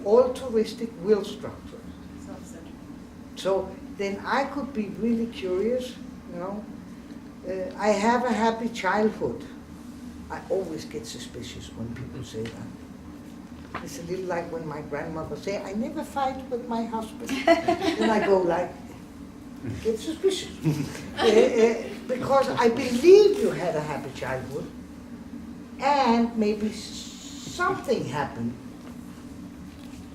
altruistic will structure. So then I could be really curious, you know. I have a happy childhood. I always get suspicious when people say that. It's a little like when my grandmother say, I never fight with my husband. Then I go like, get suspicious. Because I believe you had a happy childhood, and maybe something happened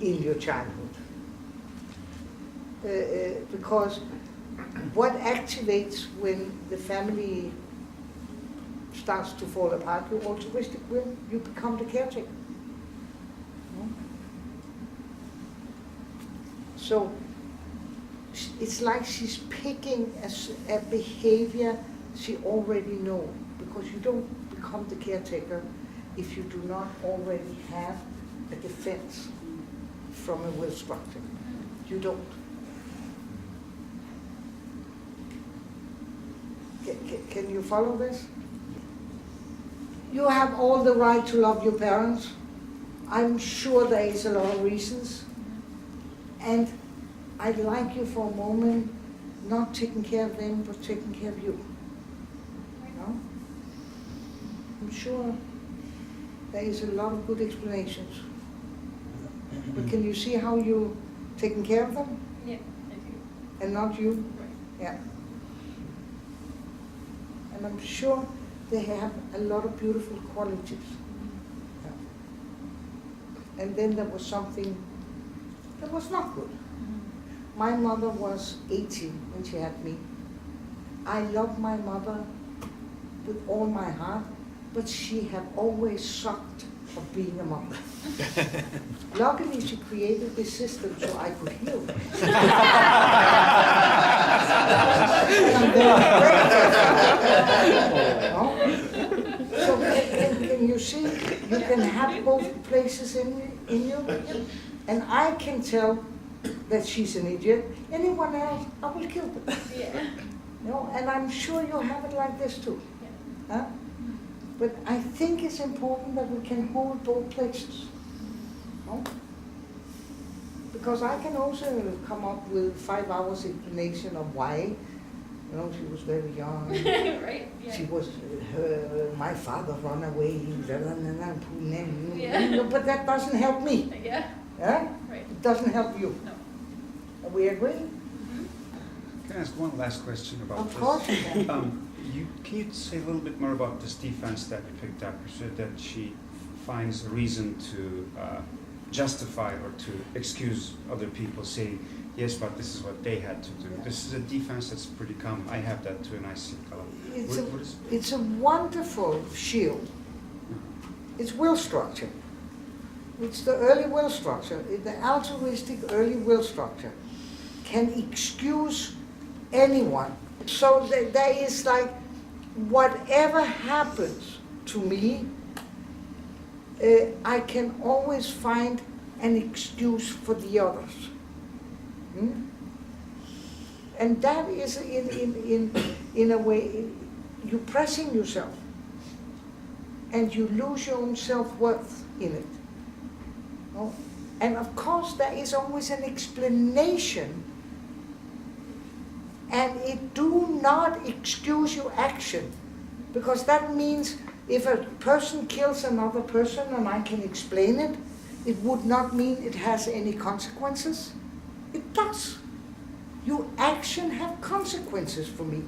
in your childhood. Because what activates when the family starts to fall apart, your altruistic will, you become the caretaker. So it's like she's picking a behavior she already knows, because you don't become the caretaker if you do not already have a defense from a will structure. You don't. Can you follow this? You have all the right to love your parents. I'm sure there is a lot of reasons. And I'd like you for a moment not taking care of them, but taking care of you. No? I'm sure there is a lot of good explanations. But can you see how you're taking care of them? Yeah, I do. And not you? Right. Yeah. And I'm sure they have a lot of beautiful qualities. Yeah. And then there was something that was not good. My mother was 80 when she had me. I love my mother with all my heart, but she had always sucked of being a mother. Luckily, she created this system so I could heal her. I'm very grateful. So can you see, you can have both places in you, and I can tell that she's an idiot. Anyone else, I will kill them. Yeah. You know, and I'm sure you have it like this too. Yeah. Huh? But I think it's important that we can hold both places. No? Because I can also come up with 5 hours explanation of why. You know, she was very young. Right. Yeah. She was, my father ran away. Yeah. But that doesn't help me. Yeah. Yeah? Right. It doesn't help you. No. Are we agree? Can I ask one last question about Of this? course you can. Can you say a little bit more about this defense that you picked up? You said that she finds a reason to justify or to excuse other people, saying, yes, but this is what they had to do. Yeah. This is a defense that's pretty common. I have that too, and I see color. It's a wonderful shield. It's will structure. It's the early will structure. The altruistic early will structure can excuse anyone. So there is like, whatever happens to me, I can always find an excuse for the others. Hmm? And that is in a way, you're pressing yourself, and you lose your own self-worth in it. No? And of course there is always an explanation, and it do not excuse your action, because that means if a person kills another person and I can explain it, it would not mean it has any consequences. It does. Your action have consequences for me,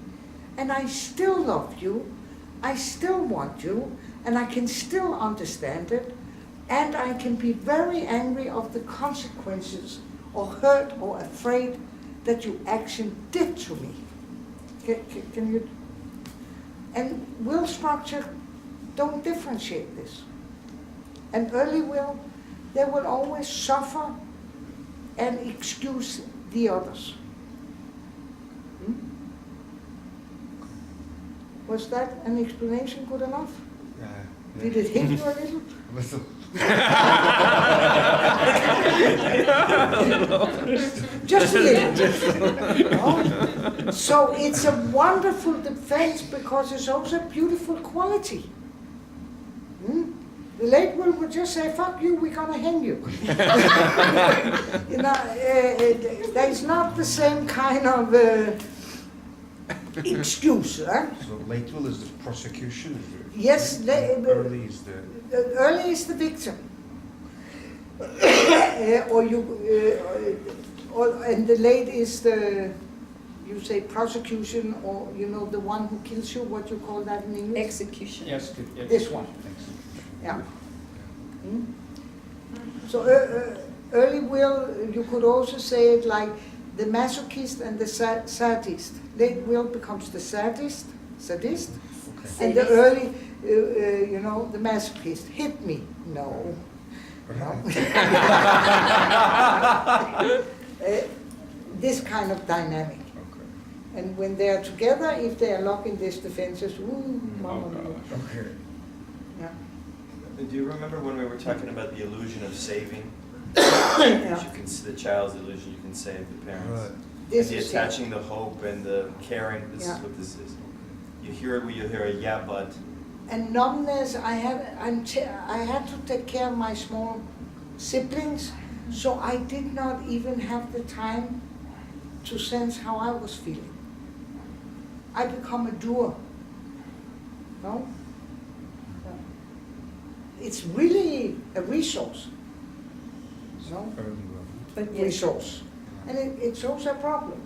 and I still love you, I still want you, and I can still understand it, and I can be very angry of the consequences, or hurt or afraid that your action did to me. Can you? And will structure don't differentiate this. And early will, they will always suffer and excuse the others. Was that an explanation good enough? Yeah. Did it hit you a little? Little. Just a little. No? So it's a wonderful defense because it's also a beautiful quality. The late will would just say, fuck you, we're gonna hang you. You know, there's not the same kind of excuse. So late will is the prosecution? Yes, Early is the... early is the victim. And the late is the, you say prosecution, or you know, the one who kills you, what you call that in English? Execution. Yes, This one. Execution. Yeah. So early will, you could also say it like the masochist and the sadist. Late will becomes the sadist, and the early, you know, the masochist. Hit me, no. This kind of dynamic. Okay. And when they are together, if they are locked in these defenses, ooh, mama mia. Okay. Yeah. Do you remember when we were talking about the illusion of saving? Yeah. You can see the child's illusion, you can save the parents. Right. This And the is attaching the hope and the caring, this Yeah. is what this is. You hear it when you hear a yeah, but. And numbness, I had to take care of my small siblings, so I did not even have the time to sense how I was feeling. I become a doer. No? It's really a resource. No? Early will. But Resource. And it's also a problem.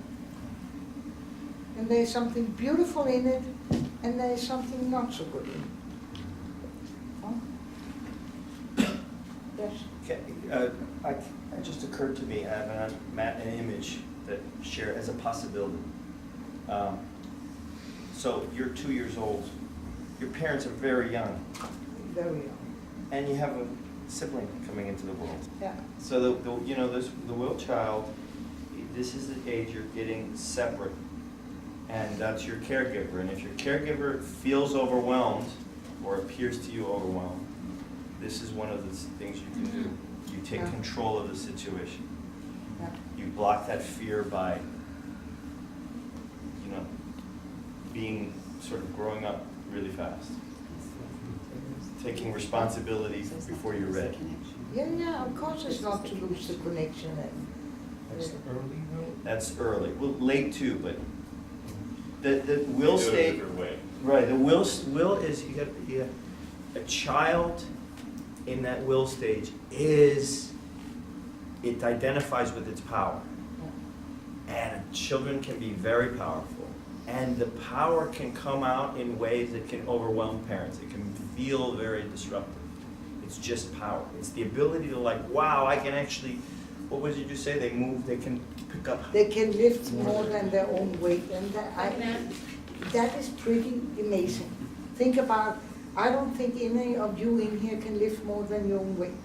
And there's something beautiful in it, and there's something not so good in it. Huh? Yes. Okay, it just occurred to me, I have an image that share as a possibility. So you're 2 years old, your parents are very young, There we are. and you have a sibling coming into the world. Yeah. So the will child, this is the age you're getting separate, and that's your caregiver. And if your caregiver feels overwhelmed or appears to you overwhelmed, this is one of the things you can do. You take Yeah. control of the situation. Yeah. You block that fear by, you know, being sort of growing up really fast, taking responsibility before you're ready. Yeah, of course it's not to lose the connection. That's the early will? That's early. Well, late too, but the will Do it a state. different way. Right, the will is, you got a child in that will stage it identifies with its power. And children can be very powerful. And the power can come out in ways that can overwhelm parents. It can feel very disruptive. It's just power. It's the ability to like, wow, I can actually, what was it you say? They move, they can pick up. They can lift more than their own weight, and that is pretty amazing. Think about, I don't think any of you in here can lift more than your own weight.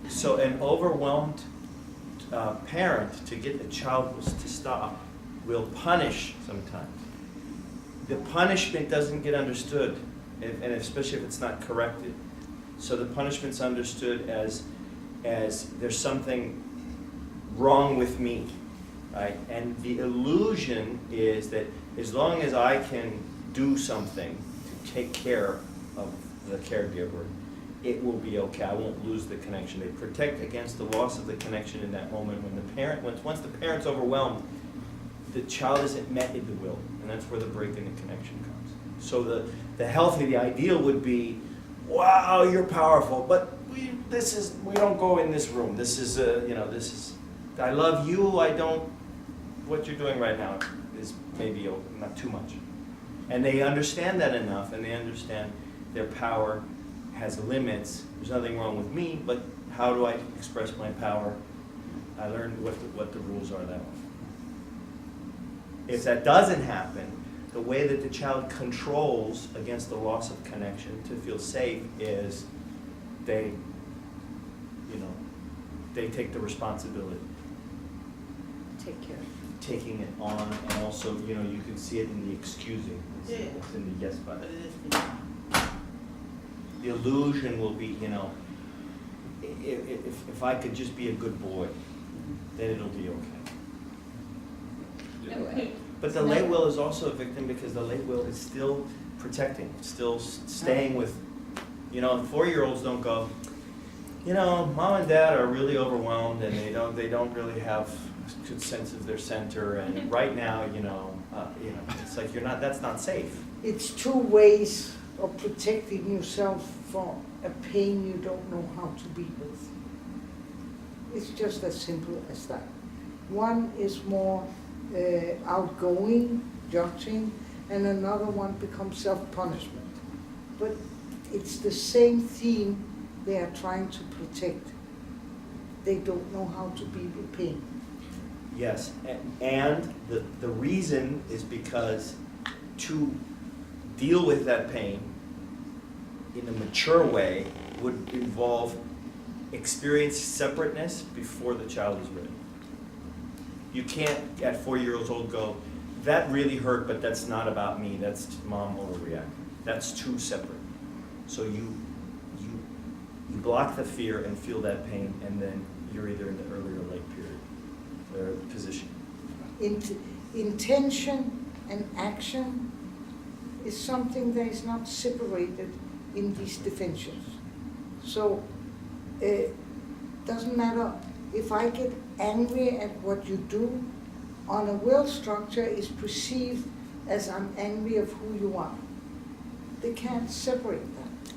So an overwhelmed parent, to get the child to stop, will punish sometimes. The punishment doesn't get understood, and especially if it's not corrected. So the punishment's understood as there's something wrong with me, right? And the illusion is that as long as I can do something to take care of the caregiver, it will be okay. I won't lose the connection. They protect against the loss of the connection in that moment when the parent, once the parent's overwhelmed, the child isn't met in the will, and that's where the break in the connection comes. So the healthy, the ideal would be, wow, you're powerful, but we don't go in this room. This is, I love you, what you're doing right now is maybe not too much. And they understand that enough, and they understand their power has limits. There's nothing wrong with me, but how do I express my power? I learned what the rules are that way. If that doesn't happen, the way that the child controls against the loss of connection to feel safe is they take the responsibility, Take care. taking it on, and also, you can see it in the excusing. It's in the yes but. The illusion will be, if I could just be a good boy, then it'll be okay. But the late will is also a victim because the late will is still protecting, still staying with, You know, 4-year-olds don't go, you know, mom and dad are really overwhelmed and they don't really have a good sense of their center, and right now, it's like that's not safe. It's two ways of protecting yourself from a pain you don't know how to be with. It's just as simple as that. One is more outgoing, judging, and another one becomes self-punishment. But it's the same theme they are trying to protect. They don't know how to be with pain. Yes, and the reason is because to deal with that pain in a mature way would involve experience separateness before the child is ready. You can't, at 4 years old, go, that really hurt, but that's not about me, that's mom overreacting. That's too separate. So you block the fear and feel that pain, and then you're either in the early or late period, or position. Intention and action is something that is not separated in these definitions. So it doesn't matter if I get angry at what you do, on a will structure is perceived as I'm angry of who you are. They can't separate that.